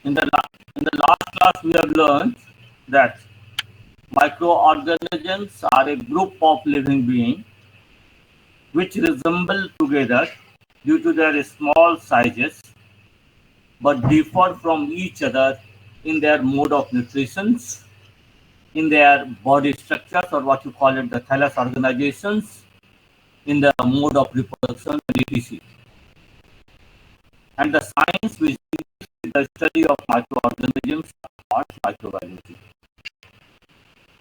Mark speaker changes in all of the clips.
Speaker 1: In the last class, we have learned that microorganisms are a group of living beings which resemble together due to their small sizes but differ from each other in their mode of nutrition, in their body structures or what you call it the thallus organizations, in the mode of reproduction, etc. And the science which is the study of microorganisms or microbiology.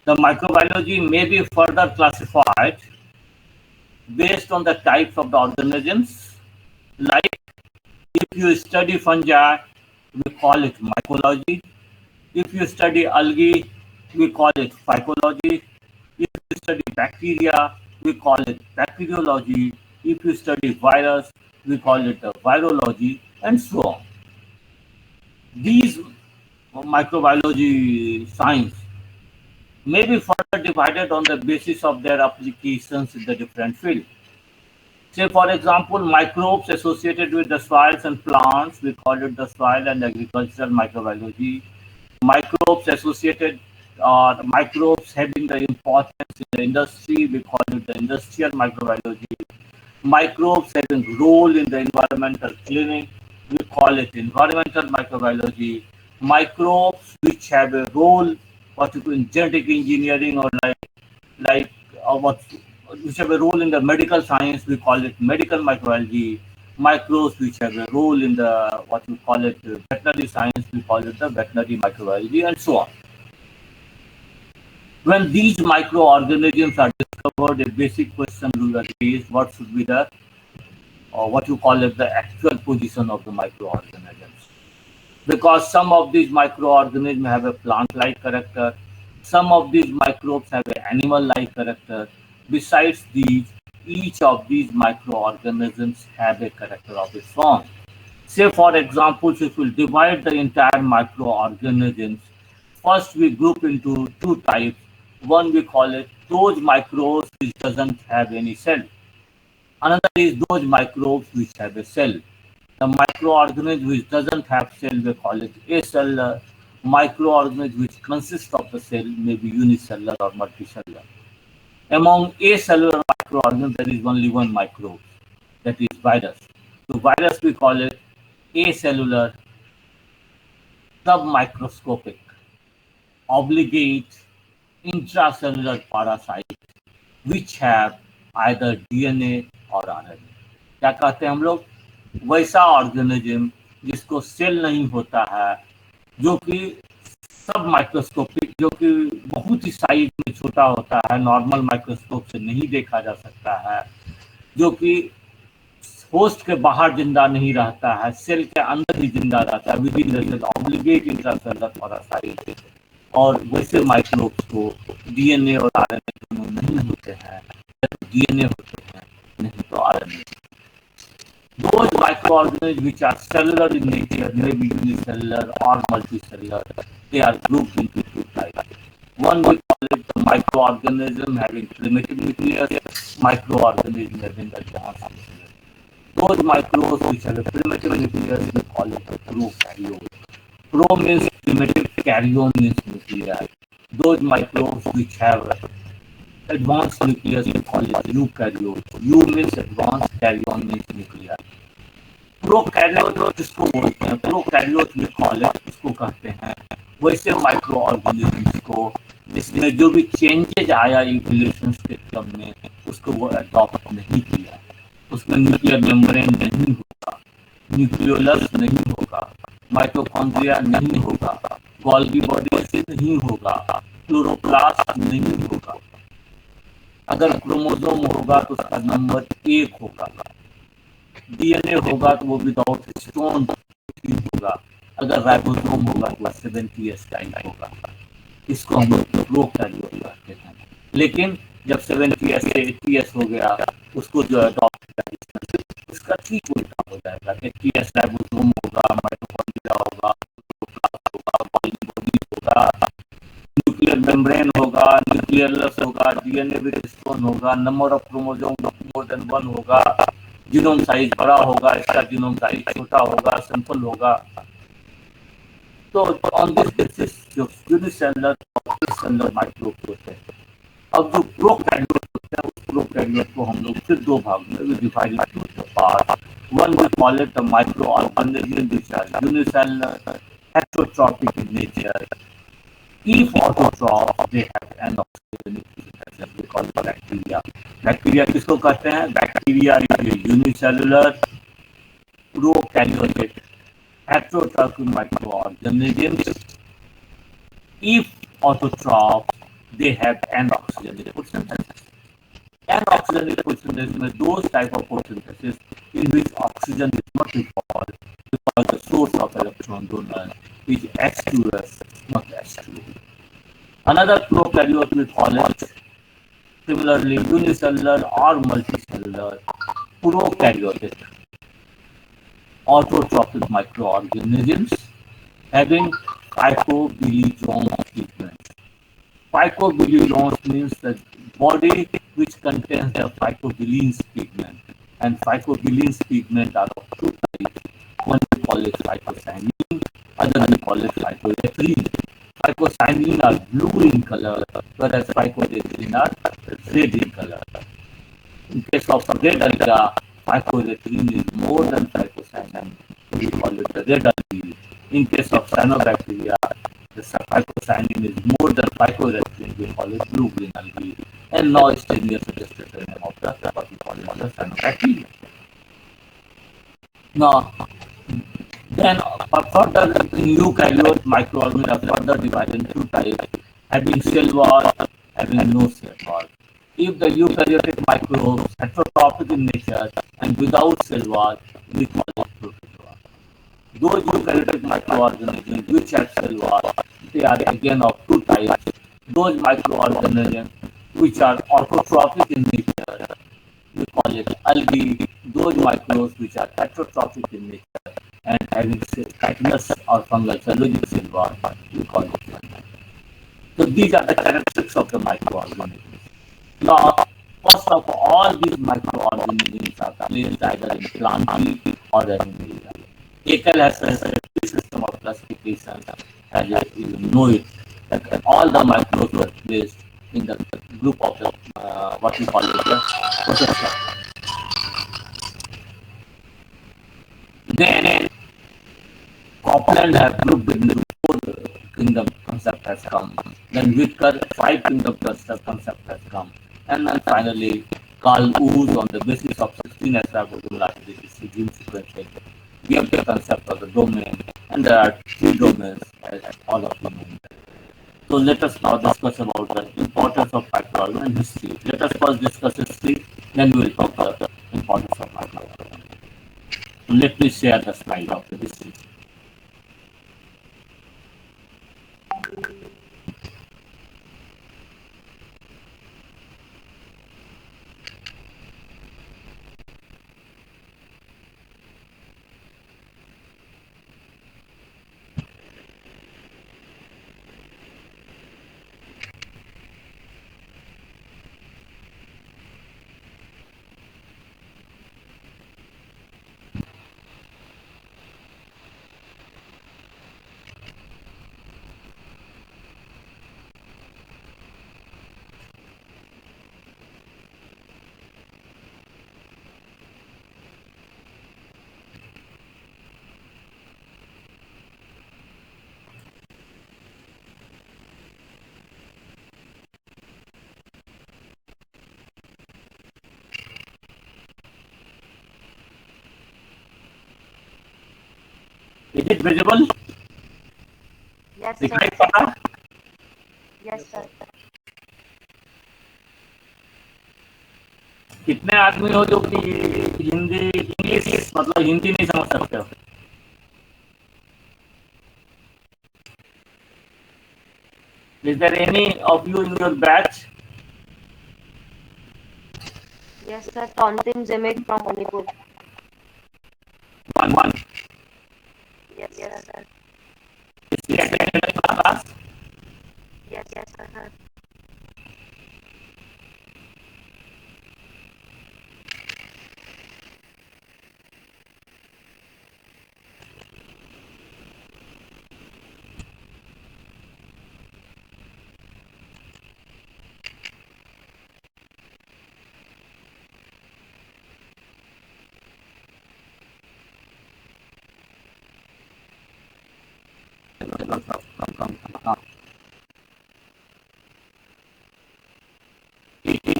Speaker 1: The microbiology may be further classified based on the types of the organisms. Like if you study fungi, we call it mycology. If you study algae, we call it phycology. If you study bacteria, we call it bacteriology. If you study virus, we call it virology, and so on. These microbiology science may be further divided on the basis of their applications in the different fields. Say, for example, microbes associated with the soils and plants, we call it the soil and agricultural microbiology. Microbes associated or microbes having the importance in the industry, we call it the industrial microbiology. Microbes having role in the environmental cleaning, we call it environmental microbiology. Microbes which have a role, what you call in genetic engineering or like what which have a role in the medical science, we call it medical microbiology. Microbes which have a role in the what we call it veterinary science, we call it the veterinary microbiology, and so on. When these microorganisms are discovered, a basic question will arise: what should be the or what you call it the actual position of the microorganisms? Because some of these microorganisms have a plant-like character, some of these microbes have an animal-like character. Besides these, each of these microorganisms have a character of its own. Say, for example, if we divide the entire microorganisms, first we group into two types. One we call it those microbes which doesn't have any cell. Another is those microbes which have a cell. The microorganism which doesn't have cell, we call it acellular. Microorganism which consist of the cell may be unicellular or multicellular. Among acellular microorganisms, there is only one microbe, that is virus. So virus we call it acellular, submicroscopic, obligate, intracellular parasite, which have either DNA और RNA. क्या कहते हैं हम लोग? वैसा organism जिसको cell नहीं होता है, जो कि सब माइक्रोस्कोपिक, जो कि बहुत ही साइज में छोटा होता है, नॉर्मल माइक्रोस्कोप से नहीं देखा जा सकता है, जो कि होस्ट के बाहर जिंदा नहीं रहता है, सेल के अंदर ही जिंदा रहता है, within the cell, obligate intracellular parasite. और वैसे माइक्रोब्स को डीएनए और आरएनए दोनों नहीं होते हैं, डीएनए होते हैं, नहीं तो RNA. Those microorganisms which are cellular in nature, may be unicellular or multicellular, they are grouped into two types. One we call it the microorganism having primitive nucleus, microorganism having advanced nucleus. Those microbes which have a primitive nucleus, we call it the prokaryote. Pro means primitive, karyon means nuclei. Those microbes which have advanced nucleus, we call it eukaryote. U means advanced, karyon means nuclei. Prokaryote जिसको बोलते हैं, prokaryote में college इसको कहते हैं, वैसे micro organisms को जिसमें जो भी चेंजेज आया इवोल्यूशन के क्रम में, उसको वो अडॉप्ट नहीं किया. उसमें न्यूक्लियर मेम्ब्रेन नहीं होगा, न्यूक्लियोलस नहीं होगा, माइटोकॉन्ड्रिया नहीं होगा, गोल्गी बॉडी से नहीं होगा, क्लोरोप्लास्ट नहीं होगा. अगर क्रोमोसोम होगा तो उसका नंबर 1 होगा. डीएनए होगा तो वो विदाउट स्टोन होगा. अगर राइबोसोम होगा तो 70s टाइप होगा. इसको हम लोग प्रोकैरियोट कहते हैं. लेकिन जब 70s से 80s हो गया, उसको जो अडॉप्ट किया, उसका ठीक उल्टा हो जाएगा. 80s राइबोसोम होगा, माइटोकॉन्ड्रिया होगा, बॉडी होगा, न्यूक्लियर मेम्ब्रेन होगा, न्यूक्लियस होगा, डीएनए विद स्टोन होगा, number of chromosome more than 1 होगा, जीनोम साइज बड़ा होगा, इसका जीनोम साइज छोटा होगा, सिंपल होगा. So on this basis जो unicellular और cellular microbes होते हैं. अब जो प्रोकैरियोट होते हैं उस प्रोकैरियोट को हम लोग फिर दो भाग में divide into parts. One we call it the microorganisms which are unicellular, heterotrophic in nature. If autotroph, they have an oxygenic phenotype. We call it bacteria. Bacteria किसको कहते हैं? Bacteria is unicellular, prokaryotic, heterotrophic microorganisms. If autotroph, they have anaoxygenic photosynthesis. Anaoxygenic photosynthesis means those type of photosynthesis in which oxygen is not required because the source of electron donor is H2S, not H2O. Another prokaryote we call it similarly unicellular or multicellular prokaryotic autotrophic microorganisms having phycobilirubin pigments. Phycobilirubin means the body which contains the phycobilins pigment, and phycobilins pigment are of two types. One we call it phycocyanin, other we call it phycoerythrin. Phycocyanin are blue in color, whereas phycoerythrin are red in color. In case of red alga, phycoerythrin is more than phycocyanin. We call it the red algae. In case of cyanobacteria, the phycocyanin is more than phycoerythrin. We call it blue-green algae. And now Stevia suggested the name of the what we call it the cyanobacteria. Now, then further eukaryote microorganisms are further divided into two types, having cell wall, having no cell wall. If the eukaryotic microbes heterotrophic in nature and without cell wall, we call it protozoa. Those eukaryotic microorganisms which have cell wall, they are again of two types. Those microorganisms which are autotrophic in nature, we call it algae. Those microbes which are heterotrophic in nature and having chitinous or fungal cellulosic cell wall, we call it fungi. So these are the characteristics of the microorganisms. Now, first of all, these microorganisms are placed either in plant or animal. Haeckel has a system of classification, as you know it, that all the microbes were placed in the group of the what we call it the protista. Then Copland has grouped into four kingdom concept has come. Then Whitaker, five kingdom concept has come. And then finally, Carl Wood, on the basis of 16 extrapolation gene sequencing, gave the concept of the domain. And there are three domains, as all of you know. So let us now discuss about the importance of microorganism and history. Let us first discuss history, then we will talk about the importance of microorganism. So let me share the slide of the history. Is it visible?
Speaker 2: Yes,
Speaker 1: दिखाई
Speaker 2: sir.
Speaker 1: पड़ा?
Speaker 2: Yes, sir.
Speaker 1: कितने आदमी हो जो कि Hindi English मतलब हिंदी नहीं समझ सकते हो? Is there any of you in your batch?
Speaker 2: Yes, sir. Tontin Zemek from Manipur.
Speaker 1: One.
Speaker 2: Yes, sir.
Speaker 1: Is he attending the class?
Speaker 2: Yes, sir.
Speaker 1: It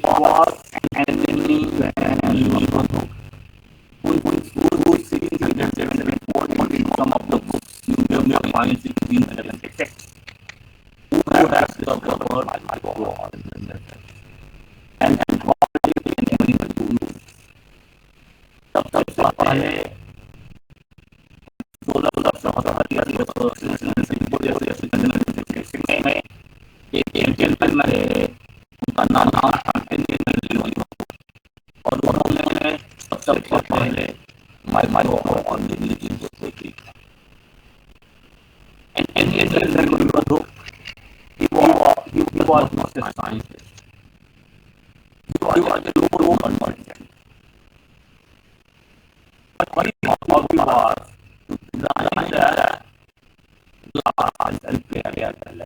Speaker 1: was an enemy Bmb103 who sees some of the books you may find 1676 who has discovered my God and what is the enemy to you. सबसे पहले 1676 में एक gentleman है उनका नाम और उन्होंने सबसे पहले माइक्रो ऑर्गेनिज्म को देखी and he was not a scientist. He was a global merchant. But his hobby was to design the large and clear vessels.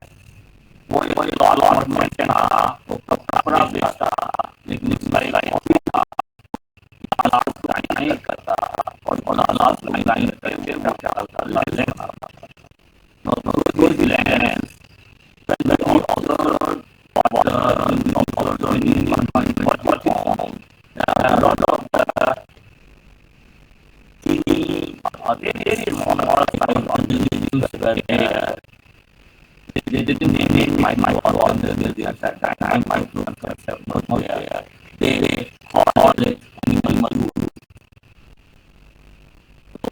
Speaker 1: वो लाल merchant था, वो कपड़ा बेचता, लेकिन इसमें कॉफी था, लाल डिजाइन करता और लाल डिजाइन करके वो क्या होता लाल था. No, those lands that he observed water and observed in what he found. A lot of teeny very small size organisms were there. They didn't name microorganisms at that time. Microorganisms have not there. They called it animal food.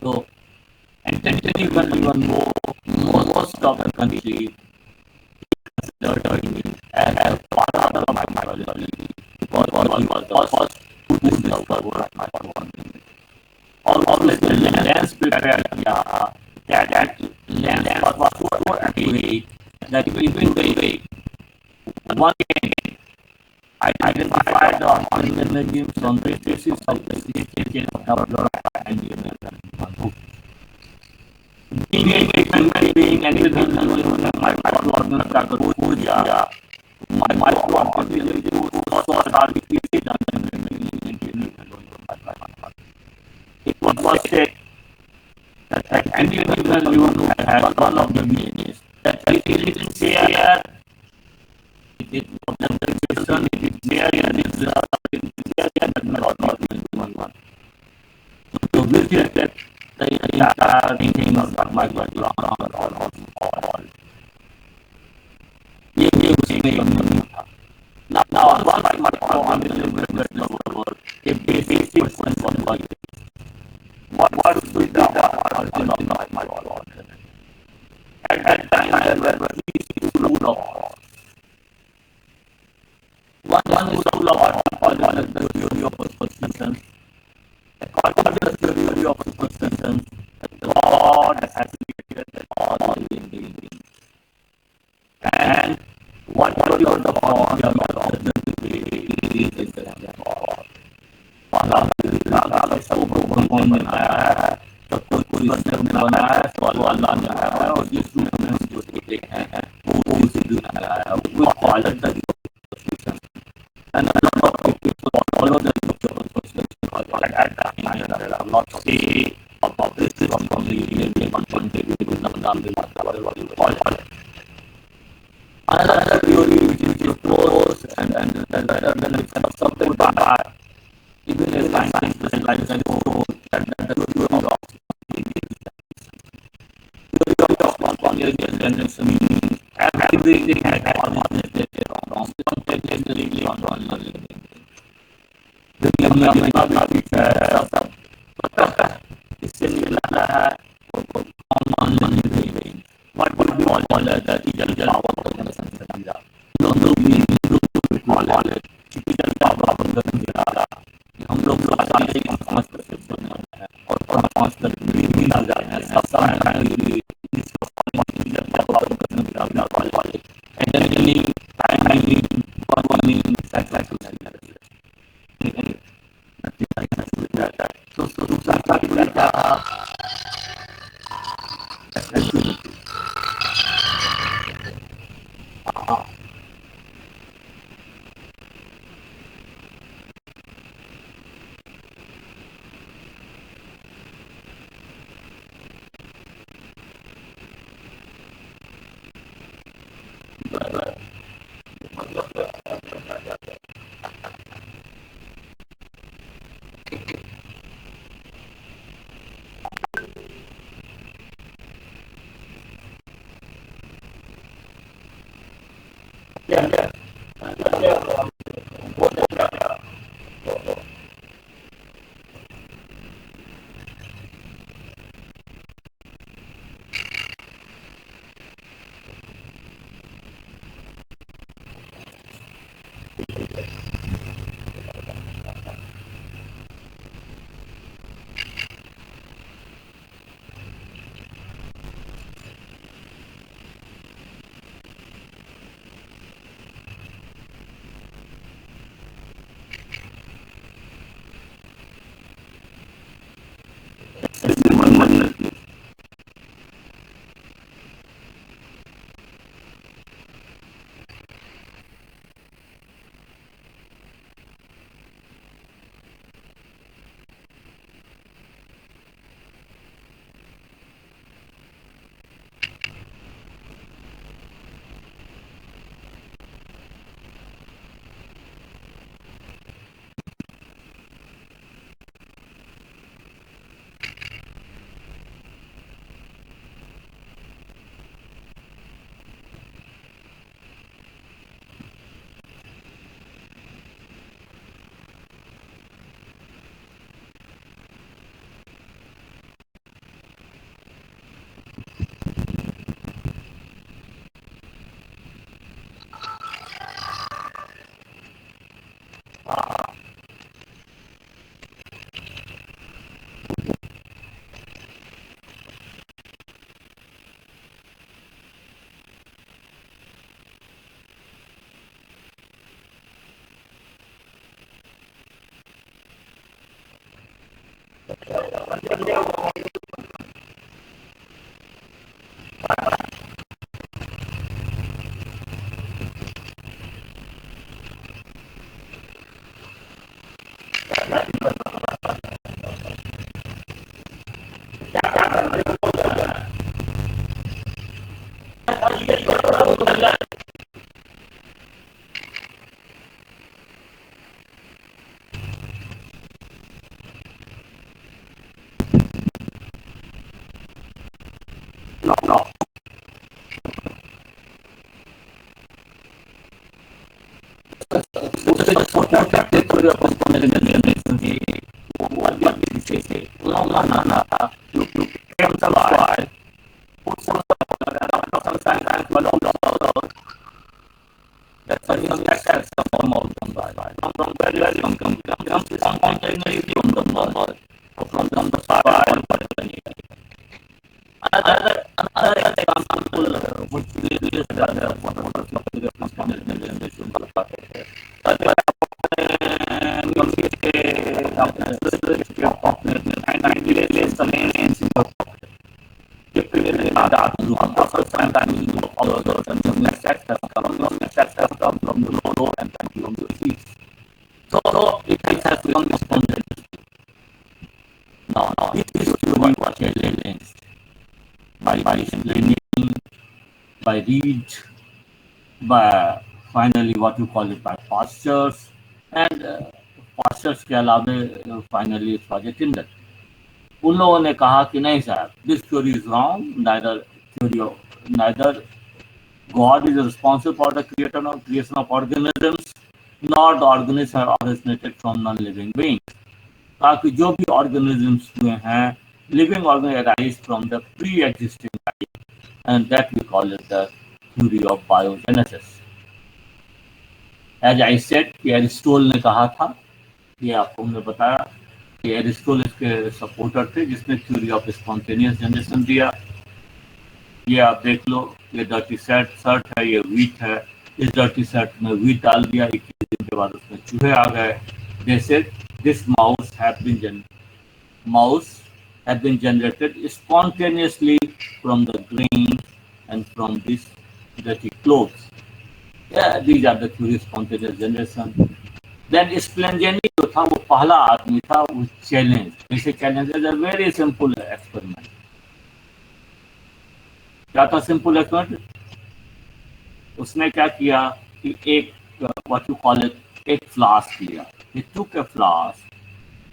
Speaker 1: So, and technically even though most of the country considered as part of the microbiology because he was the first who discovered microorganisms. Always the lens prepared that lens was so accurate that even they one day identified the organisms on the basis of the significance of the and being anything my microorganisms are good my microorganisms also start with it was said that anyone has one of the meanings that it is there it is observation it is there and it is there and not one. So we get that the entire thinking of my all ये उसी में कमी था. Now one microorganism will a basic question for what is the origin of my microorganism? At that time there were three schools of thought. One school of thought is the theory of superstition. According to the theory of superstition, God has created all living beings. And whatever the form of the is the God. अल्लाह सब भगवान बनाया है सबको कोई बंदर ने बनाया है तो अल्लाह ने बनाया है और जिस रूप में हम जो देखते हैं वो उसी रूप में बनाया है वो quality the and a lot of people follow the like at that time there are lots of about this from the another theory which is close and then it's something bad even a scientist like that the theory of spontaneous meaning everything had originated from spontaneously on one level. दुनिया में जितना भी है सब पता है इससे मिलना है वो कॉमन नहीं गई what would be all that typical power of the संसार लोग कॉल है typical power of the संसार हम लोग आसानी से समझ सकते हैं और समझ सकते भी ना जाए सब समझ and then timing one satellite so by reed, by finally what you call it by pastures, and pastures के अलावे finally it was a tinder. उन लोगों ने कहा कि नहीं साहब, this theory is wrong. Neither God is responsible for the creation of organisms, nor the organisms have originated from non-living beings. ताकि जो भी organisms हुए हैं, living organisms arise from the pre-existing life, and that we call it the theory of biogenesis. As I said, कि Aristotle ने कहा था, ये आपको हमने बताया कि एरिस्टोल इसके सपोर्टर थे, जिसने थ्योरी ऑफ स्पॉन्टेनियस जनरेशन दिया. ये आप देख लो, ये डर्टी शर्ट है, ये वीट है. इस डर्टी शर्ट में वीट डाल दिया, 21 दिन के बाद उसमें चूहे आ गए. They said this mouse have been generated spontaneously from the grain and from these dirty clothes. Yeah, these are the theory of spontaneous generation. Then Splengeni जो था वो पहला आदमी था वो चैलेंज. जैसे challenge is a very simple experiment. क्या था सिंपल एक्सपेरिमेंट? उसने क्या किया कि एक व्हाट यू कॉल इट एक फ्लास्क लिया. He took a flask,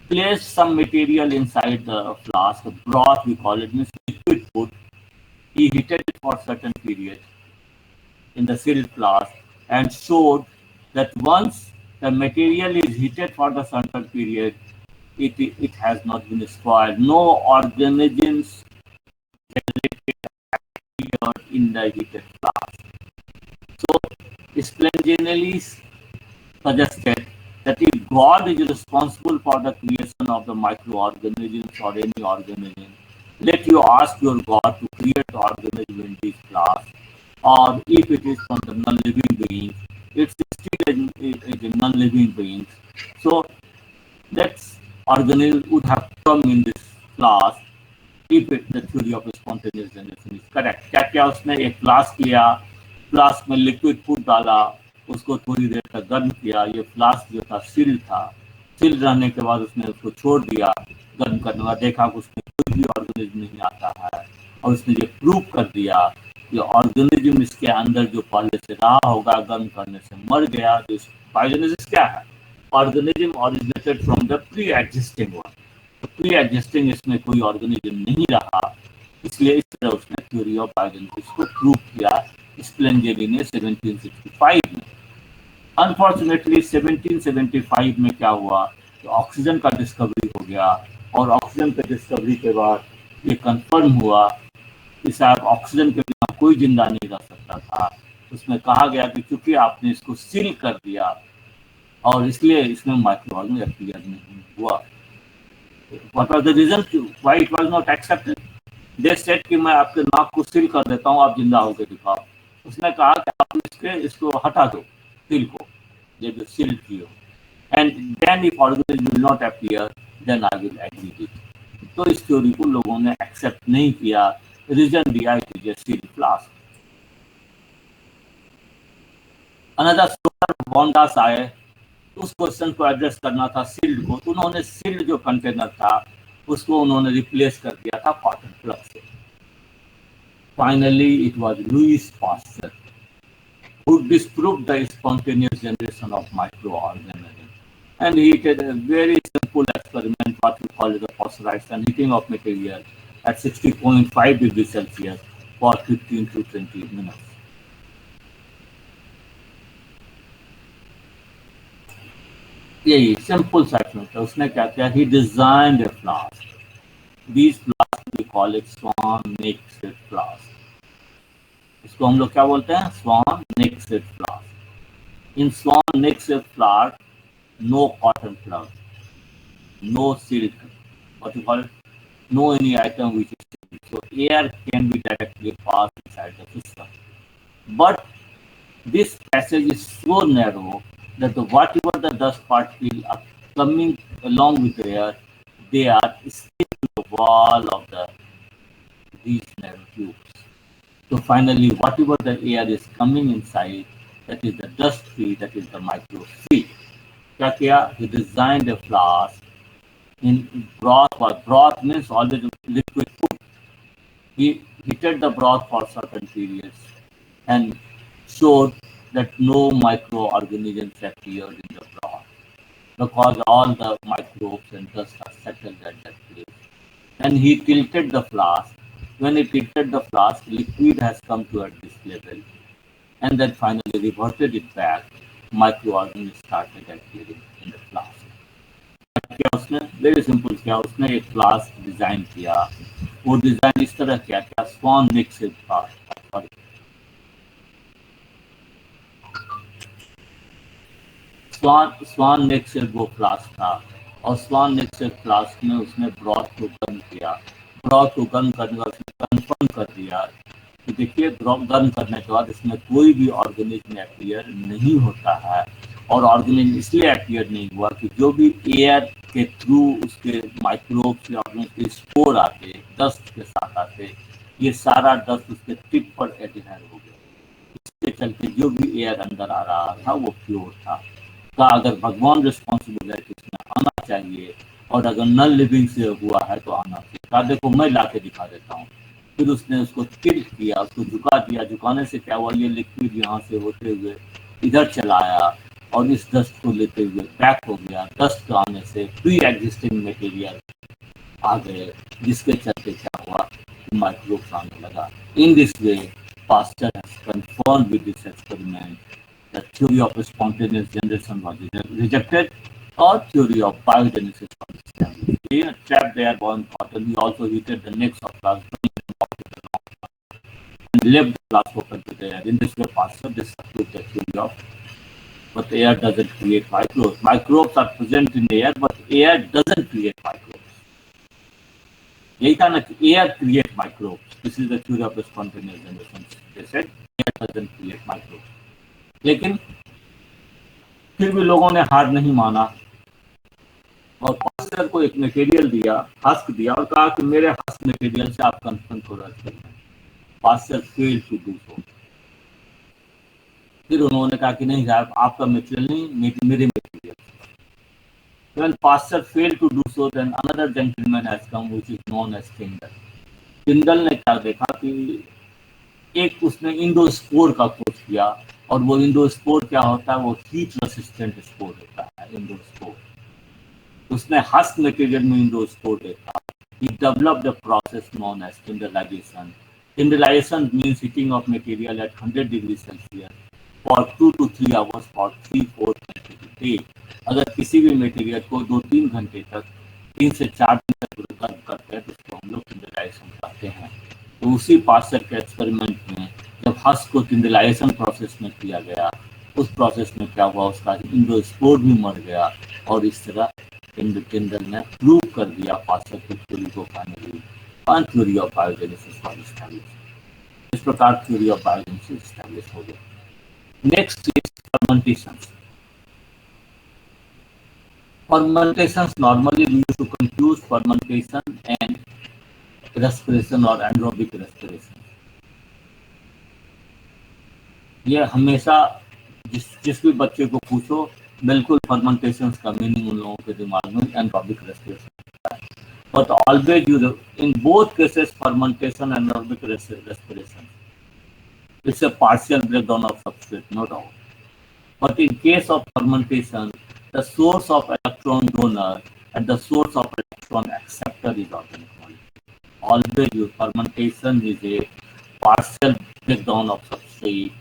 Speaker 1: placed some material inside the flask, broth we call it, means liquid food. He heated it for certain period in the sealed flask and showed that once the material is heated for the certain period, it has not been spoiled. No organisms appeared in the heated flask. So, Splengenelli suggested that if God is responsible for the creation of the microorganisms or any organism, let you ask your God to create organism in this class, or if it is from the non-living beings, it's still a non-living beings. So that organism would have come in this class if the theory of spontaneous generation is correct. क्या क्या उसने एक flask लिया, flask में liquid food डाला, उसको थोड़ी देर तक गर्म किया. ये फ्लास्क जो था सील था, सील रहने के बाद उसने उसको छोड़ दिया. गर्म करने के बाद देखा कि उसमें कोई भी ऑर्गेनिज्म नहीं आता है, और उसने ये प्रूव कर दिया कि ऑर्गेनिज्म इसके अंदर जो पहले से रहा होगा गर्म करने से मर गया. तो बायोजेनेसिस क्या है? Organism originated from the pre existing one. Pre existing इसमें कोई ऑर्गेनिज्म नहीं रहा, इसलिए इस तरह उसने थ्योरी ऑफ बायोजेनेसिस को प्रूव किया स्प्लेंजेली ने 1765 में. अनफॉर्चुनेटली 1775 में क्या हुआ कि ऑक्सीजन का डिस्कवरी हो गया, और ऑक्सीजन के डिस्कवरी के बाद ये कंफर्म हुआ कि शायद ऑक्सीजन के बिना कोई जिंदा नहीं रह सकता था. उसमें कहा गया कि चूंकि आपने इसको सील कर दिया और इसलिए इसमें माइक्रो ऑर्गेनिज्म अपीयर नहीं हुआ. What was the reason why it was not accepted? They said कि मैं आपके नाक को सील कर देता हूँ, आप जिंदा होकर दिखाओ. उसने कहा कि आप इसको हटा दो, सील को, ये जो सील की हो, and then if organism will not appear, then I will agree with it. तो इस थ्योरी को लोगों ने एक्सेप्ट नहीं किया. रीजन दिया it is a seal flask. Another सोलर वॉन्डास आए, उस क्वेश्चन को एड्रेस करना था सील्ड को, तो उन्होंने सील्ड जो कंटेनर था उसको उन्होंने रिप्लेस कर दिया था कॉटन प्लग से. Finally it was Louis Pasteur who disproved the spontaneous generation of microorganisms, and he did a very simple experiment, what we call the pasteurization, heating of material at 60.5 degrees Celsius for 15 to 20 minutes. यही simple सा था. उसने क्या किया, he designed a flask. These flask we call it swan neck set flask. इसको हम लोग क्या बोलते हैं? Swan neck set flask. In swan neck set flask no cotton plug, no silk, what you call it, no any item which is silk, so air can be directly passed inside the system. But this passage is so narrow that whatever the dust particles are coming along with the air, they are sticking to the wall of these narrow tubes. So finally, whatever the air is coming inside, that is the dust free, that is the microfree. क्या किया? He designed a flask in broth. Broth means always liquid food. He heated the broth for certain periods and showed that no microorganisms appeared in the broth because all the microbes and dust are settled at that place. And he tilted the flask. When he tilted the flask, liquid has come to at this level, and then finally reverted it back. Microorganisms started appearing in the flask. क्या उसने very simple किया, उसने एक flask design किया. वो design इस तरह किया क्या, स्वान नेक से स्वान नेक से वो फ्लास्क था, और स्वान नेक से फ्लास्क में उसने ब्रॉथ को गर्म किया. ब्रॉथ को गर्म करने के बाद उसने कंफर्म कर दिया कि देखिए गर्म करने के बाद इसमें कोई भी ऑर्गेनिज्म अपीयर नहीं होता है. और ऑर्गेनिज्म इसलिए अपीयर नहीं हुआ कि जो भी एयर के थ्रू उसके माइक्रोब्स या ऑर्गेनिज्म के स्पोर आते, डस्ट के साथ आते, ये सारा डस्ट उसके टिप पर एडिहाइड हो गया. इसके चलते जो भी एयर अंदर आ रहा था वो प्योर था. का अगर भगवान रिस्पॉन्सिबल है तो इसमें आना चाहिए, और अगर नॉन लिविंग से हुआ है तो आना चाहिए. देखो मैं ला के दिखा देता हूँ. फिर उसने उसको टिल्ट किया, उसको झुका दिया। झुकाने से क्या हुआ, ये लिक्विड यहाँ से होते हुए इधर चला आया और इस डस्ट को लेते हुए बैक हो गया। डस्ट आने से प्री एग्जिस्टिंग मटेरियल आ गए, जिसके चलते क्या हुआ, माइक्रोब्स आने लगा। In this way pastor has confirmed with this experiment the theory of spontaneous generation was rejected, or theory of biogenesis was established. He trapped the airborne cotton. He also heated the necks of plants and left the plants open to the air. In this way, Pasteur disproved the theory of, but air doesn't create microbes. Microbes are present in the air, but air doesn't create microbes. यही था ना कि air create microbes. This is the theory of spontaneous generation. They said air doesn't create microbes. लेकिन फिर भी लोगों ने हार नहीं माना और पास्टर को एक मटेरियल दिया, हस्क दिया, और कहा कि मेरे हस्क मटेरियल से आप कंफर्म को रद्द करें। Pasteur fail to do so. फिर उन्होंने कहा कि नहीं साहब, आपका मटेरियल नहीं, मेरे material. When pastor failed to do so, then another gentleman has come, which is known as Tyndall. Tyndall ने क्या देखा कि एक उसने इंडोस्पोर का खोज किया, और वो इंडोस्पोर क्या होता है, वो हीट रेसिस्टेंट स्पोर होता है इंडोस्पोर। उसने हस्क मटेरियल में इंडोस्पोर देखा। He developed a process known as tyndallization. Tyndallization means heating of material at 100 degrees Celsius for 2 to 3 hours for 3-4 घंटे की डे। अगर किसी भी मटेरियल को 2-3 घंटे तक, 3 से 4 दिन तक गर्म करते हैं तो उसको हम लोग tyndallization कहते हैं। तो उसी पास्टर के एक्सपेरिमेंट में जब हस्क को tyndallization प्रोसेस में किया गया, उस प्रोसेस में क्या हुआ, उसका इंडोस्पोर भी मर गया, और इस तरह Tyndall ने प्रूव कर दिया पास्टर की थ्योरी को finally, one theory of biogenesis was establish. इस प्रकार थ्योरी ऑफ बायोजेनेसिस एस्टैब्लिश हो गया। Next is fermentations. Fermentations normally used to confuse fermentation and respiration और एनारोबिक रेस्पिरेशन। ये हमेशा जिस भी बच्चे को पूछो, बिल्कुल फर्मेंटेशन का मीनिंग उन लोगों के दिमाग में एनारोबिक रेस्पिरेशन होता है। But always use in both cases fermentation and anaerobic respiration, it's a partial breakdown of substrate, no doubt. But in case of fermentation, the source of electron donor and the source of electron acceptor is organic molecule. Always use fermentation is a partial breakdown of substrate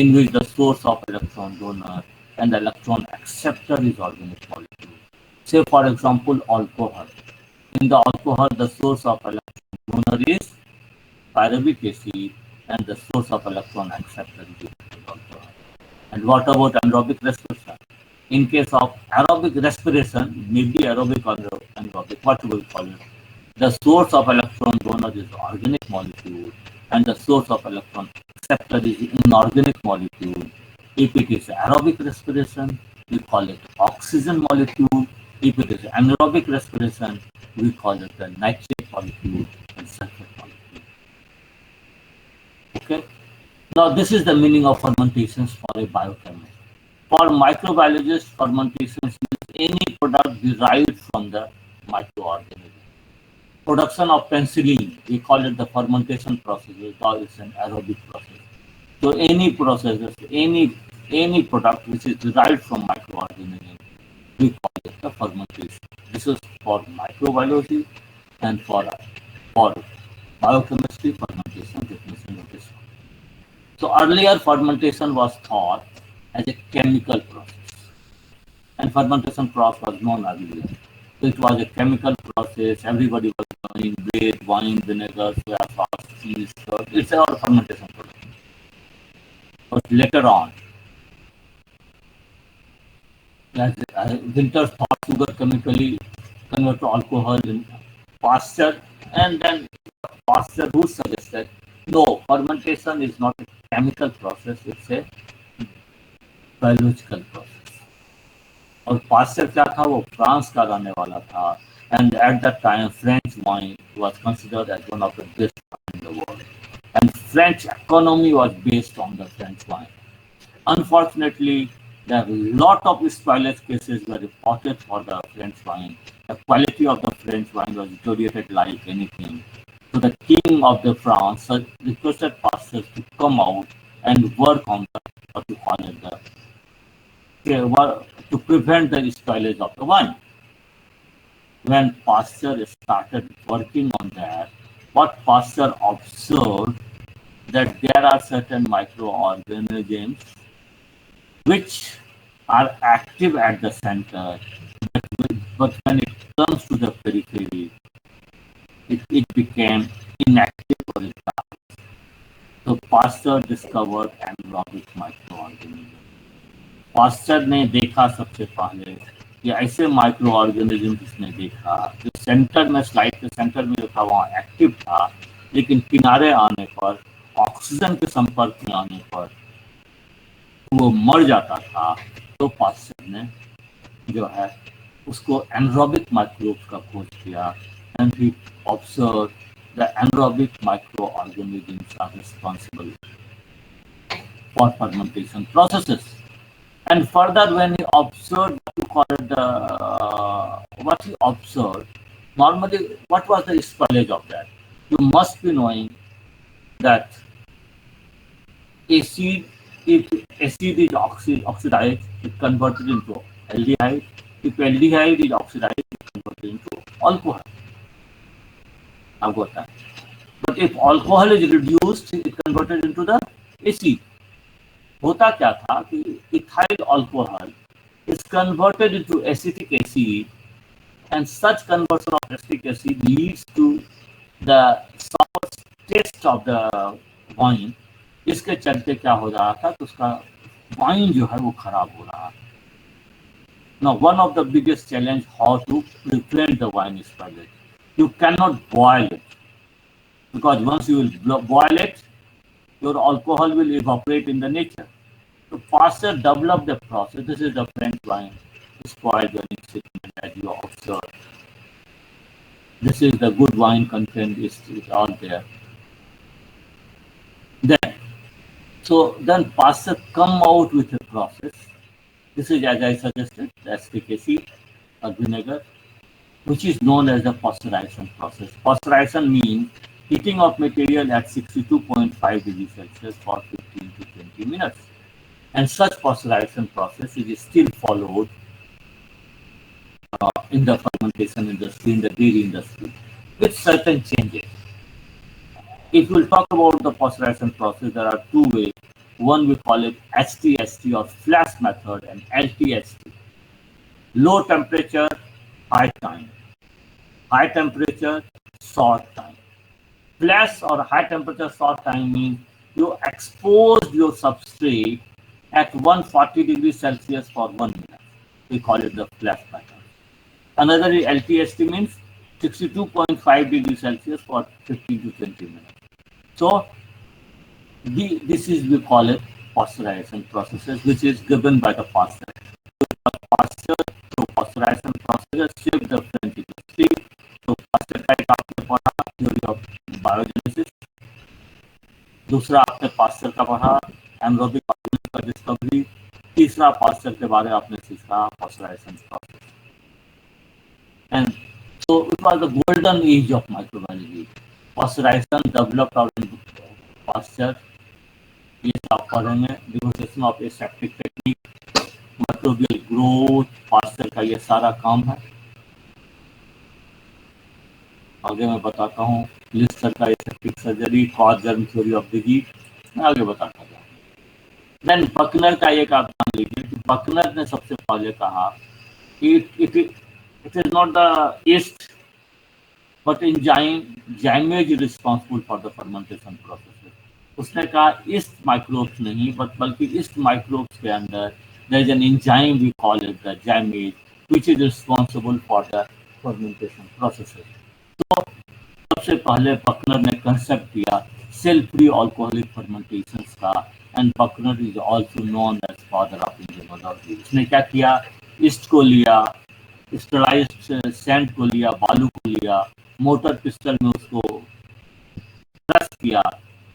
Speaker 1: in which the source of electron donor and the electron acceptor is organic molecule. Say for example alcohol. In the alcohol, the source of electron donor is pyruvic acid and the source of electron acceptor is alcohol. And what about anaerobic respiration? In case of aerobic respiration, maybe aerobic or anaerobic, what we will call it, the source of electron donor is organic molecule and the source of electron acceptor is inorganic molecule. If it is aerobic respiration, we call it oxygen molecule. If it is anaerobic respiration, we call it the nitrate molecule and sulfate molecule. Okay. Now this is the meaning of fermentations for a biochemist. For microbiologists, fermentations means any product derived from the microorganism. Production of penicillin, we call it the fermentation process, because it's an aerobic process. So any processes, any product which is derived from microorganism, we call it the fermentation. This is for microbiology, and for biochemistry, fermentation definition of this. So earlier fermentation was thought as a chemical process, and fermentation process was known earlier. So it was a chemical process. Everybody was doing bread, wine, vinegar, soya sauce, cheese. So it's all fermentation process. But later on, as Winter thought sugar chemically convert to alcohol in Pasteur, and then Pasteur who suggested no, fermentation is not a chemical process; it's a biological process. और pastor क्या था, वो France का रहने वाला था, and at that time French wine was considered as one of the best wine in the world, and French economy was based on the French wine. Unfortunately, there were a lot of spoilage cases were reported for the French wine. The quality of the French wine was deteriorated like anything. So the king of the France requested pastors to come out and work on the, what you call it, to prevent the spoilage of the wine. When pastor started working on that, what pastor observed that there are certain microorganisms which are active at the center, but when it comes to the periphery, it became inactive or it died. So Pasteur discovered anaerobic microorganisms. Pastor ने देखा सबसे पहले कि ऐसे micro organism उसने देखा जो centre में, स्लाइड के सेंटर में जो था वहाँ एक्टिव था, लेकिन किनारे आने पर, ऑक्सीजन के संपर्क में आने पर वो मर जाता था। तो पास्टर ने जो है उसको एनारोबिक माइक्रोब्स का खोज किया and he observe the anaerobic microorganisms are responsible for fermentation processes. And further, when he observed, you call it what he observed, normally, what was the spoilage of that? You must be knowing that acid, if acid is oxidized, it converted into aldehyde. If aldehyde is oxidized, it converted into alcohol. But if alcohol is reduced, it converted into the acid. होता क्या था कि ethyl alcohol is converted into acetic acid, and such conversion of acetic acid leads to the sour taste of the wine. इसके चलते क्या हो रहा था कि उसका वाइन जो है वो खराब हो रहा है. Now, one of the biggest challenge how to prevent the wine spoilage. You cannot boil it, because once you will boil it, your alcohol will evaporate in the nature. So Pasteur developed the process. This is the French wine, spoiled wine segment that you observe. This is the good wine content is all there. Then Pasteur come out with a process. This is, as I suggested, the acetic acid or vinegar, which is known as the pasteurization process. Pasteurization means heating of material at 62.5 degrees Celsius for 15 to 20 minutes. And such pasteurization process is still followed in the fermentation industry, in the dairy industry, with certain changes. If we'll talk about the pasteurization process, there are two ways. One we call it HTST or flash method, and LTST. Low temperature, high time. High temperature, short time. Flash or high temperature short time means you expose your substrate at 140 degrees Celsius for 1 minute. We call it the flash method. Another LTST means 62.5 degrees Celsius for 15 to 20 minutes. So this is, we call it pasteurization processes, which is given by the pasteur. So pasteurization processes shape the French industry. So pasteur का एक आपने पढ़ा theory of biogenesis. दूसरा आपने pastor का पढ़ा anaerobic organism का discovery. तीसरा पास्टर के बारे में आपने सीखा pasteurization process. And so it was the golden age of microbiology. Pasteurization developed out in Pasteur. ये आप पढ़ेंगे negotiation of aseptic technique, microbial growth, pastor का ये सारा काम है. आगे मैं बताता हूँ लिस्टर का aseptic surgery, cause germ theory of disease, मैं आगे बताता हूँ. देन बकनर का एक आप जान लीजिए कि बकनर ने सबसे पहले कहा it is not the yeast but enzymes responsible for the fermentation process. उसने कहा ईस्ट माइक्रोब्स नहीं बल्कि ईस्ट माइक्रोब्स के अंदर there is an enzyme we call it the zymase which is responsible for the fermentation processes. तो सबसे पहले Bucknor ने कंसेप्ट किया सेल फ्री अल्कोहलिक फर्मेंटेशंस का, and Buchner is also known as father of enzymology. उसने क्या किया, east को लिया, स्टेरलाइज्ड सैंड को लिया, बालू को लिया, मोटर पिस्टल में उसको क्रश किया,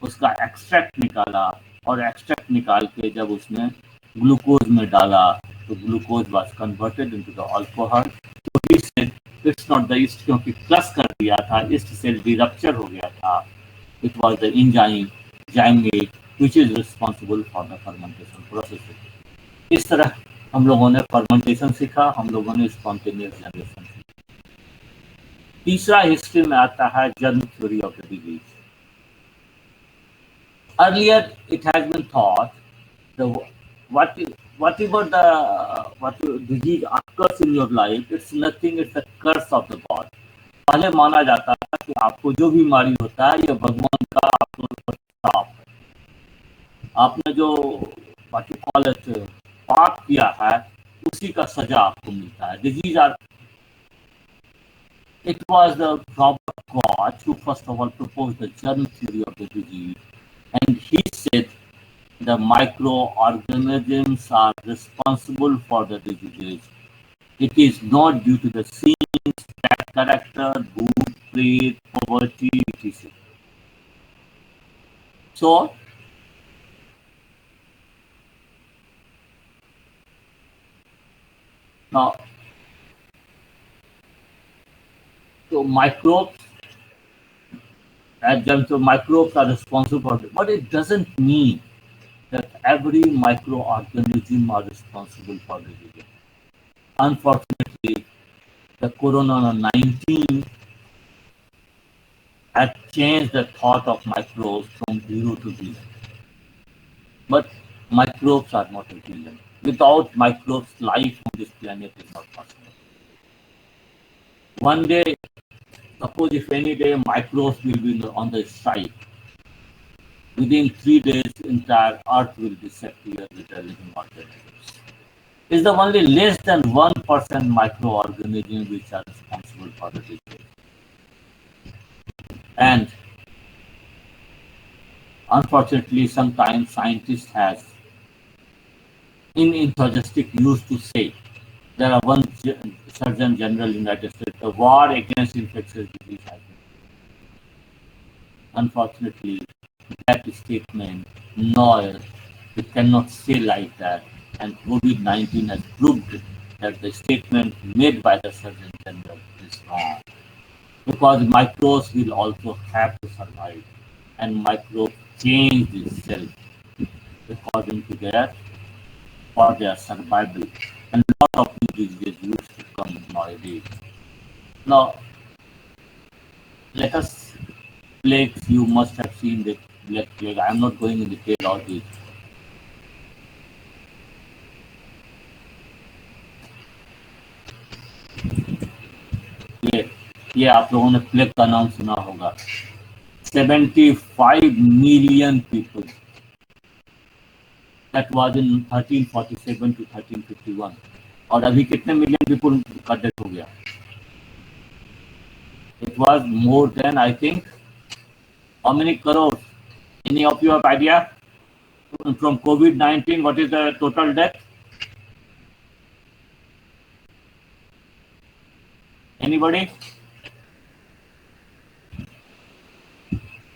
Speaker 1: उसका एक्सट्रैक्ट निकाला, और एक्सट्रैक्ट निकाल के जब उसने ग्लूकोज में डाला तो glucose was converted into the alcohol. तो he said it's not the yeast, क्योंकि प्लस कर दिया था, ईस्ट से डिरप्चर हो गया था. It was the enzyme zymase which is responsible for the fermentation process. इस तरह हम लोगों ने फर्मेंटेशन सीखा, हम लोगों ने स्पॉन्टेनियस जनरेशन सीखा. तीसरा हिस्ट्री में आता है germ theory of the disease. Earlier, it has been thought the what whatever the what disease occurs in your life, it's nothing. It's a curse of the God. पहले माना जाता था कि आपको जो बीमारी होता है ये भगवान का आपको श्राप है. आपने जो what you call it पाप किया है उसी का सजा आपको मिलता है. Disease are it was the Robert Koch who first of all proposed the germ theory of the disease, and he said the microorganisms are responsible for the diseases. It is not due to the sins, bad character, good, faith, poverty, etc. So, now, so microbes, so microbes are responsible for it, but it doesn't mean that every microorganism are responsible for the disease. Unfortunately, the corona-19 had changed the thought of microbes from zero to billion. But microbes are not a villain. Without microbes, life on this planet is not possible. One day, suppose if any day microbes will be on the strike, within 3 days, entire Earth will disappear with the living organisms. It's the only less than 1% microorganisms which are responsible for the disease. And unfortunately, sometimes scientists has in enthusiastic used to say there are one Surgeon General in the United States, the war against infectious disease has been. Unfortunately, that statement, no, we cannot say like that. And COVID-19 has proved that the statement made by the Surgeon General is wrong. Because microbes will also have to survive. And microbes change itself according to their for their survival. And a lot of new diseases used to come nowadays. Now, let us plagues, you must have seen the black plague. I am not going in detail all this. ये ये आप लोगों ने plague का नाम सुना होगा. 75 million people. That was in 1347 to 1351. और अभी कितने मिलियन पीपल का डेथ हो गया? It was more than, I think, how many crores? Any of you have idea? From COVID-19, what is the total death? Anybody?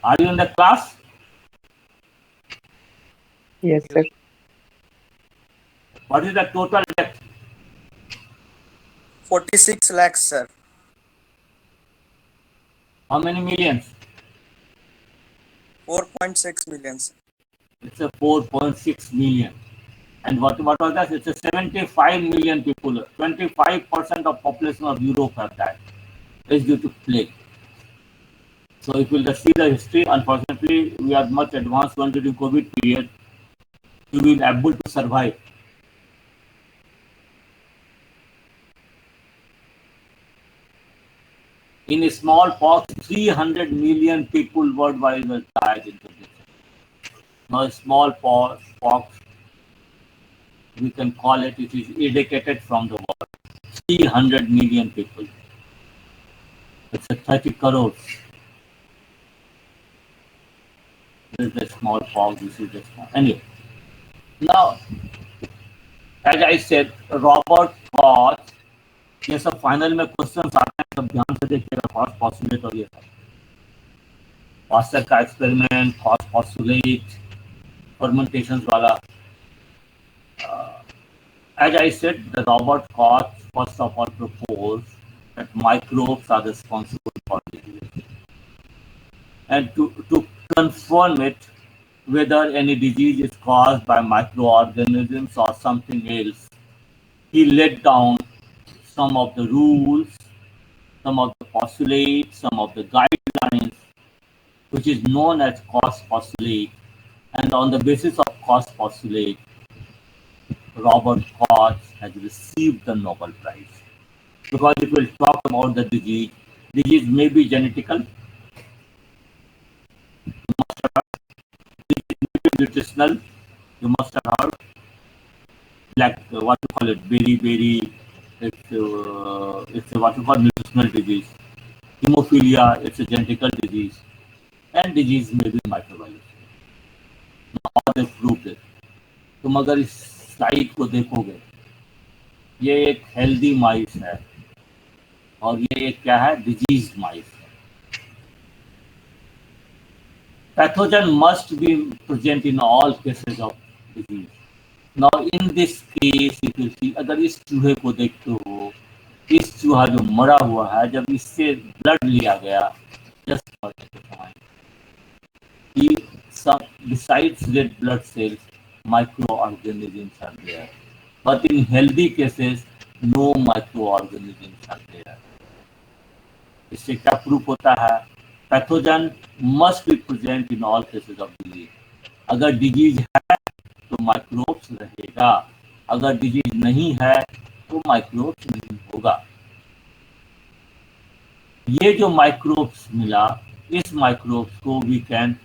Speaker 1: Are you in the class?
Speaker 3: Yes, sir.
Speaker 1: What is the total death?
Speaker 4: 46 lakhs, sir.
Speaker 1: How many millions?
Speaker 4: 4.6 million.
Speaker 1: It's a 4.6 million. And what was that? It's a 75 million people. 25% of population of Europe have died. It's due to plague. So if we'll just see the history, unfortunately, we are much advanced one during COVID period. We will be able to survive. In a smallpox, 300 million people worldwide will died in this. Now, smallpox, we can call it, it is eradicated from the world. 300 million people. It's a 30 crores. This is the smallpox, this is the small. Anyway, now, as I said, Robert Koch, ये सब final में question आते हैं, सब ध्यान से देखिएगा. Cost postulate और ये सब पास्टर का एक्सपेरिमेंट, कॉस्ट पॉस्टुलेट, फर्मेंटेशन वाला. As I said, the Robert Koch first of all proposed that microbes are responsible for disease, and to confirm it, whether any disease is caused by microorganisms or something else, he laid down some of the rules, some of the postulates, some of the guidelines, which is known as cost postulate. And on the basis of cost postulate, Robert Koch has received the Nobel Prize. Because if we'll talk about the disease may be genetical, nutritional, you must have heard, like what you call it, it's what you call nutritional disease. Hemophilia, it's a genetical disease, and disease may be microbiology. Now they proved it. तुम अगर इस slide को देखोगे, ये एक healthy माइस है और ये एक क्या है, डिजीज माइस है. Pathogen must be present in all cases of disease. Now in this case, if you see, अगर इस चूहे को देखते हो, इस चूहा जो मरा हुआ है, जब इससे ब्लड लिया गया, just for besides red blood cells, microorganisms are there. But in healthy cases, no microorganisms are there. इससे क्या प्रूफ होता है? Pathogen must be present in all cases of disease. अगर डिजीज है तो माइक्रोब्स रहेगा, अगर डिजीज नहीं है तो माइक्रोब्स नहीं होगा. ये जो माइक्रोब्स मिला, इस माइक्रोब्स को वी कैन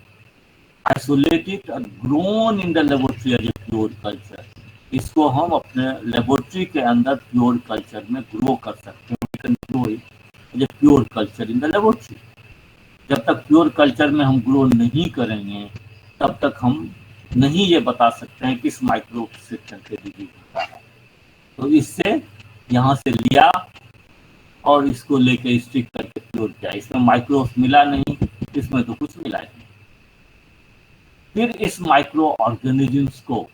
Speaker 1: आइसोलेट इट और grown in the laboratory as a pure culture. इसको हम अपने लेबोरेटरी के अंदर प्योर कल्चर में ग्रो कर सकते हैं. We can grow it as a pure culture in the laboratory. जब तक प्योर कल्चर में हम ग्रो नहीं करेंगे, तब तक हम नहीं ये बता सकते हैं किस माइक्रोब से करके डिजीज होता है. तो इससे यहाँ से लिया और इसको लेके स्टिक करके प्योर किया. इसमें माइक्रोब्स मिला नहीं, इसमें तो कुछ मिला नहीं. फिर इस माइक्रो ऑर्गेनिजम्स को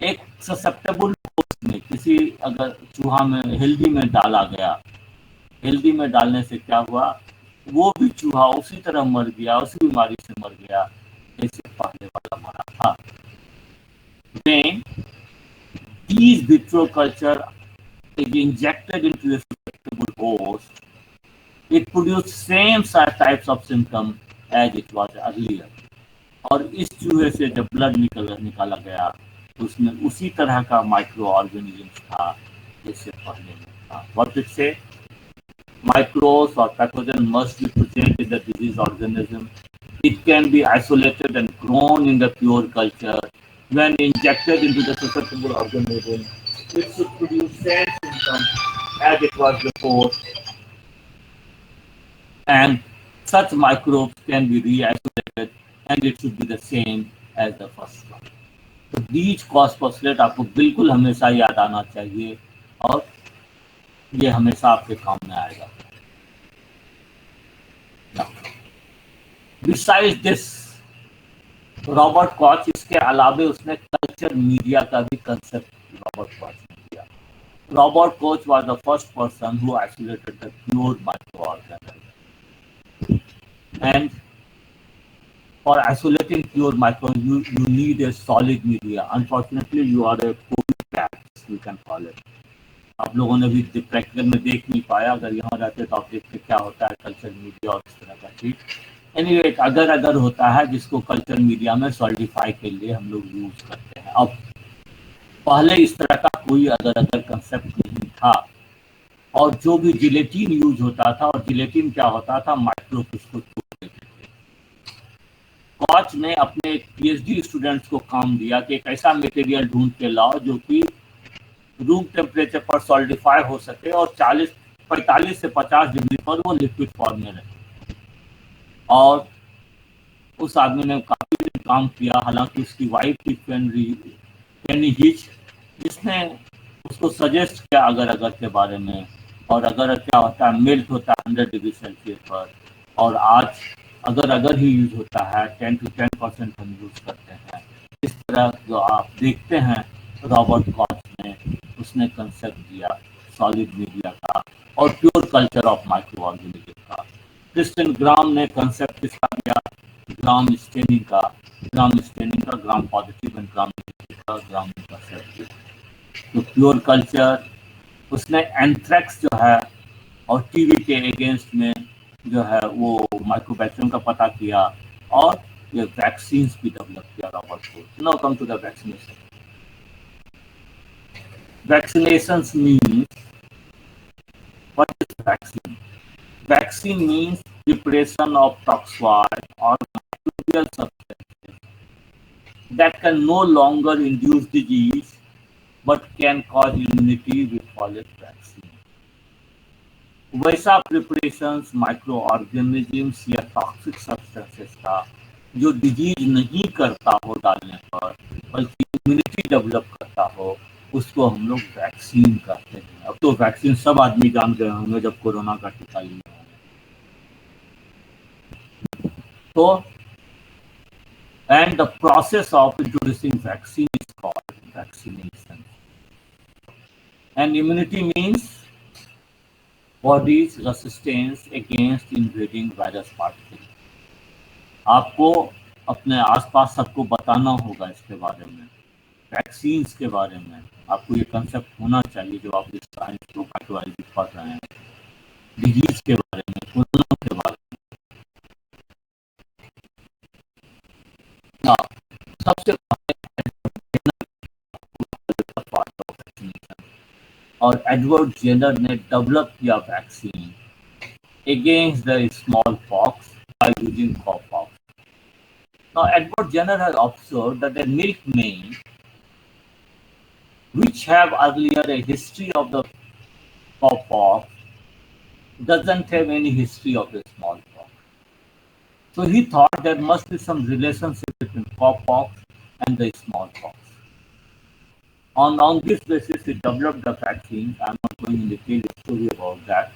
Speaker 1: एक ससेप्टेबल होस्ट में, किसी अगर चूहा में हेल्दी में डाला गया, हेल्दी में डालने से क्या हुआ, वो भी चूहा उसी तरह मर गया, उसी बीमारी से मर गया जैसे पहले वाला मरा था. When these vitro culture is injected into a susceptible host, it produces same types of symptom as it was earlier. और इस चूहे से जब ब्लड निकाला गया, उसमें उसी तरह का माइक्रो ऑर्गेनिज्म था जैसे पहले में था. What it say? Microbes or pathogen must be present in the disease organism. It can be isolated and grown in the pure culture. When injected into the susceptible organism, it should produce same symptoms as it was before. And such microbes can be re-isolated and it should be the same as the first one. So these cost postulate आपको बिल्कुल हमेशा याद आना चाहिए और ये हमेशा आपके काम में आएगा. Besides this, रॉबर्ट कॉच, इसके अलावे उसने कल्चर मीडिया का भी कंसेप्ट रॉबर्ट कॉच ने दिया. Robert Koch was the first person who isolated the pure microorganism. And for isolating pure micro you need a solid media. Unfortunately, you are a COVID cat, you can call it. आप लोगों ने भी practical में देख नहीं पाया. अगर यहाँ रहते तो आप देखते क्या होता है कल्चर मीडिया और इस तरह का चीज. एनीवे, अगर होता है जिसको कल्चर मीडिया में सॉलिडिफाई के लिए हम लोग यूज करते हैं. अब पहले इस तरह का कोई अगर कंसेप्ट नहीं था. और जो भी जिलेटिन यूज होता था, और जिलेटिन क्या होता था, माइक्रोब उसको तोड़ देते थे. कॉच ने अपने पीएचडी स्टूडेंट्स को काम दिया कि एक ऐसा मटेरियल ढूंढ के लाओ जो कि रूम टेम्परेचर पर सॉलिडिफाई हो सके और 45 से 50 डिग्री पर वो लिक्विड फॉर्म में रहे. और उस आदमी ने काफी काम किया. हालांकि उसकी वाइफ थी पेनी हिच, जिसने उसको सजेस्ट किया अगर के बारे में. और अगर क्या होता है, मेल्ट होता है 100 डिग्री सेल्सियस पर. और आज अगर ही यूज होता है 10 to 10% हम यूज करते हैं. इस तरह जो आप देखते हैं रॉबर्ट कॉच ने, उसने कंसेप्ट दिया सॉलिड मीडिया का और pure culture of micro organism का। क्रिस्टियन ग्राम ने कंसेप्ट किसका दिया? ग्राम स्टेनिंग का, gram positive and gram negative का, ग्राम कंसेप्ट। तो प्योर कल्चर, उसने एंथ्रेक्स जो है और टीबी के अगेंस्ट में जो है वो माइक्रोबैक्टीरियम का पता किया और ये वैक्सीन भी डेवलप किया Robert Koch. Now come to the vaccination. Vaccinations means, what is vaccine? Vaccine means preparation of toxoid or microbial substances that can no longer induce disease but can cause immunity. We call it vaccine. वैसा preparations micro organisms या toxic substances का जो disease नहीं करता हो डालने पर बल्कि इम्यूनिटी डेवलप करता हो, उसको हम लोग वैक्सीन कहते हैं। अब तो वैक्सीन सब आदमी जान गए होंगे जब कोरोना का टीका लिया होंगे। तो and the process of introducing vaccine is called vaccination. And immunity means body's resistance against invading virus particles। आपको अपने आसपास सबको बताना होगा इसके बारे में, वैक्सीन्स के बारे में। आपको ये कंसेप्ट होना चाहिए जो आप इस साइंस को बायोलॉजी पढ़ रहे हैं, डिजीज के बारे में, कोरोना के बारे में। सबसे और एडवर्ड जेनर ने डेवलप किया vaccine against the smallpox by using cowpox. Now, Edward Jenner has observed that the milkmaid, which have earlier a history of the cowpox, doesn't have any history of the smallpox. So he thought there must be some relationship between cowpox and the smallpox. On this basis, he developed the vaccine. I'm not going in detail story about that.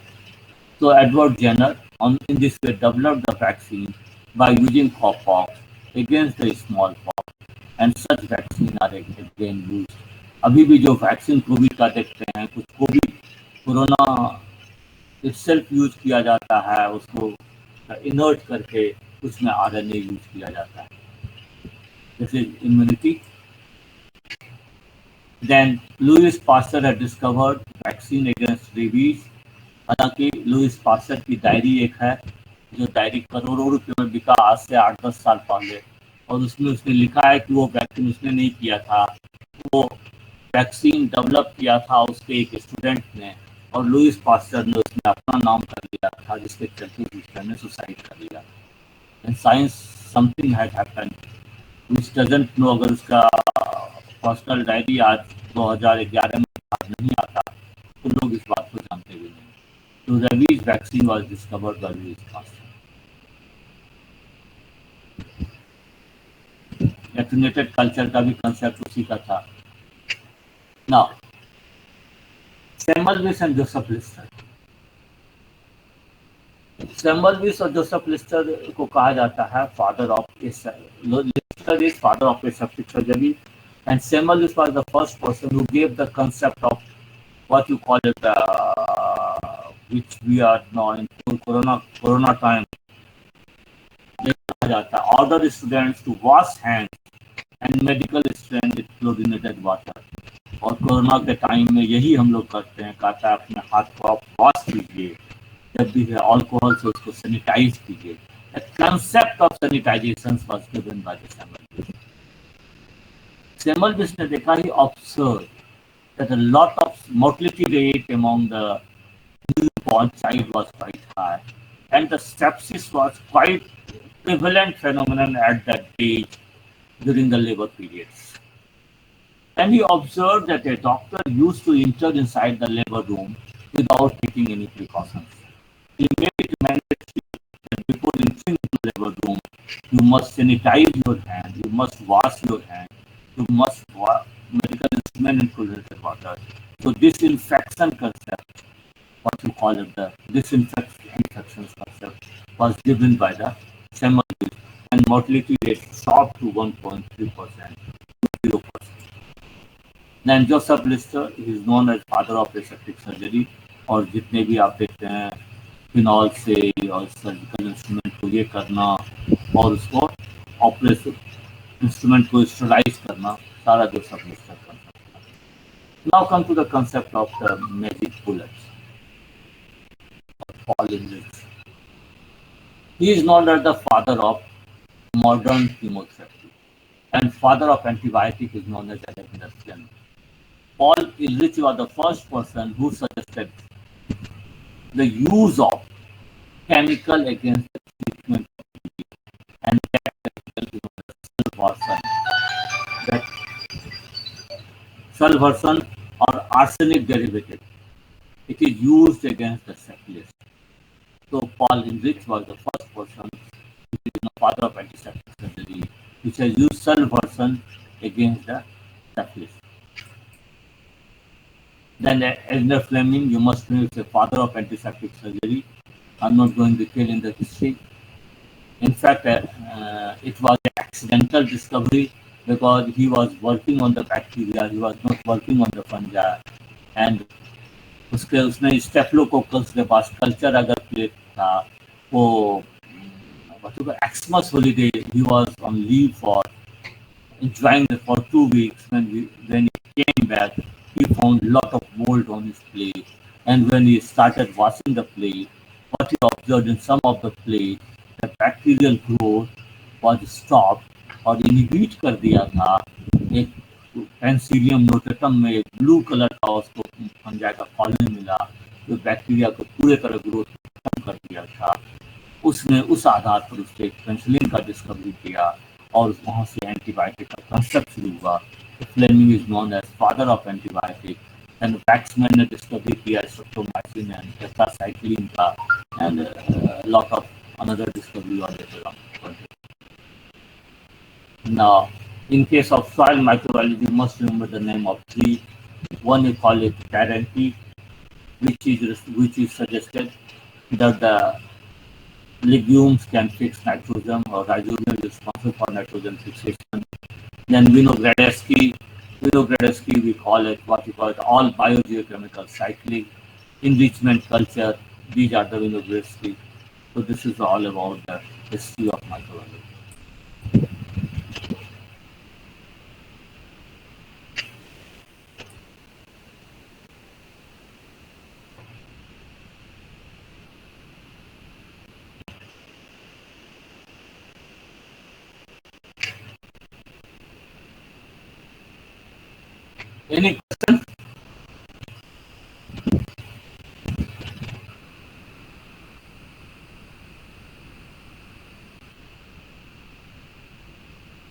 Speaker 1: So Edward Jenner, in this way, developed the vaccine by using cowpox against the smallpox, and such vaccine are again used. अभी भी जो vaccine Covid का देखते हैं, कुछ Covid corona itself use किया जाता है, उसको इनर्ट करके उसमें आरएनए यूज किया जाता है। This is immunity. Then Louis Pasteur had discovered vaccine against rabies। हालांकि लुइस पास्टर की डायरी एक है जो डायरी करोड़ों रुपए में बिका आज से 8-10 साल पहले, और उसमें उसने लिखा है कि वो वैक्सीन उसने नहीं किया था, वो वैक्सीन डेवलप किया था उसके एक स्टूडेंट ने, और लुइस पास्टर ने उसमें अपना नाम कर लिया था, जिसके चलते दूसरे ने सुसाइड कर लिया। In science something had happened which doesn't know. अगर उसका पर्सनल डायरी आज 2011 में नहीं आता तो लोग इस बात को जानते भी नहीं। तो rabies vaccine was discovered by Louis Pasteur। Attenuated culture का भी कंसेप्ट उसी का था। Now, Semmelweis and Joseph Lister। Semmelweis और जोसेफ लिस्टर को कहा जाता है father of Lister is father of aseptic surgery, and Semmelweis was the first person who gave the concept of what you call it, which we are now in corona time, order students to wash hands and medical students with chlorinated water। और corona के time में यही हम लोग करते हैं, कहता है अपने हाथ को आप वॉश कीजिए, जब भी है अल्कोहल से उसको सैनिटाइज कीजिए। The concept of sanitization was given by the Semmelweis। Semmelweis ने देखा, ही observed that a lot of mortality rate among the newborn child was quite high, and the sepsis was quite prevalent phenomenon at that age during the labor periods. And he observed that a doctor used to enter inside the labor room without taking any precautions. He made it mandatory that before entering the labor room, you must sanitize your hand, you must wash your hand, you must wash medical instrument in chlorinated water. So disinfection concept, what you call it, the disinfection concept, was given by the Semmelweis, and mortality rate dropped to 1.3% to 0%. Then Joseph Lister is known as father of aseptic surgery, और जितने भी आप देखते हैं phenol से और surgical instrument को ये करना और उसको ऑपरेशन इंस्ट्रूमेंट को स्टरलाइज करना, सारा जो सब मिक्सर करना. Now come to the concept of the magic bullets. Paul Ehrlich. He is known as the father of modern chemotherapy, and father of antibiotic is known as Alexander Fleming. Paul Ehrlich was the first person who suggested the use of chemical against the treatment of disease, and that chemical is sulfasan. That sulfasan or arsenic derivative. It is used against the syphilis. So Paul Ehrlich was the first person, which is the father of antiseptic surgery, which has used sulfasan against the syphilis. Then Alexander Fleming, you must know, is the father of antiseptic surgery. I'm not going to detail in the history. In fact, it was an accidental discovery because he was working on the bacteria, he was not working on the fungi, and उसने स्टेफलोकोकस के पास culture अगर plate था वो Xmas holiday he was on leave for enjoying it for 2 weeks. When he came back, he found lot of mold on his plate. And when he started washing the plate, what he observed in some of the plate, the bacterial growth was stopped और inhibit कर दिया था. एक penicillium notatum में एक blue colour का उसको fungi का कॉलोनी मिला जो बैक्टीरिया को पूरे तरह ग्रोथ खत्म कर दिया था. उसने उस आधार पर उसने पेंसिलिन का डिस्कवरी किया और वहाँ से एंटीबायोटिक का कंसेप्ट शुरू हुआ. Fleming is known as father of antibiotic. And Waksman ने डिस्कवरी किया स्ट्रेप्टोमाइसिन एंड टेट्रासाइक्लिन का and lot of another discovery on later on. Now, in case of soil microbiology, you must remember the name of tree. One you call it guarantee, which is suggested that the legumes can fix nitrogen or rhizobium is responsible for nitrogen fixation. Then Vinogradesky, we call it what we call it all biogeochemical cycling, enrichment culture. These are the Vinogradesky. So this is all about the history of microbiology. Any question?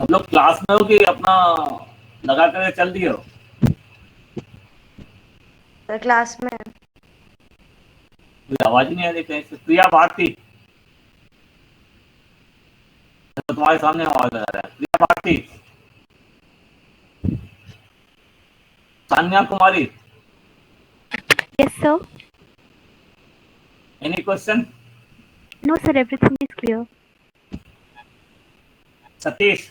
Speaker 1: हम लोग class में हो कि अपना लगा कर चल दिए हो?
Speaker 2: सर क्लास में
Speaker 1: कोई आवाज ही नहीं आ रही कहीं से. प्रिया भारती, तो तुम्हारे सामने आवाज आ रहा है. प्रिया भारती, सान्या कुमारी.
Speaker 3: Yes, sir.
Speaker 1: Any question?
Speaker 3: No, sir, everything is clear.
Speaker 1: Satish.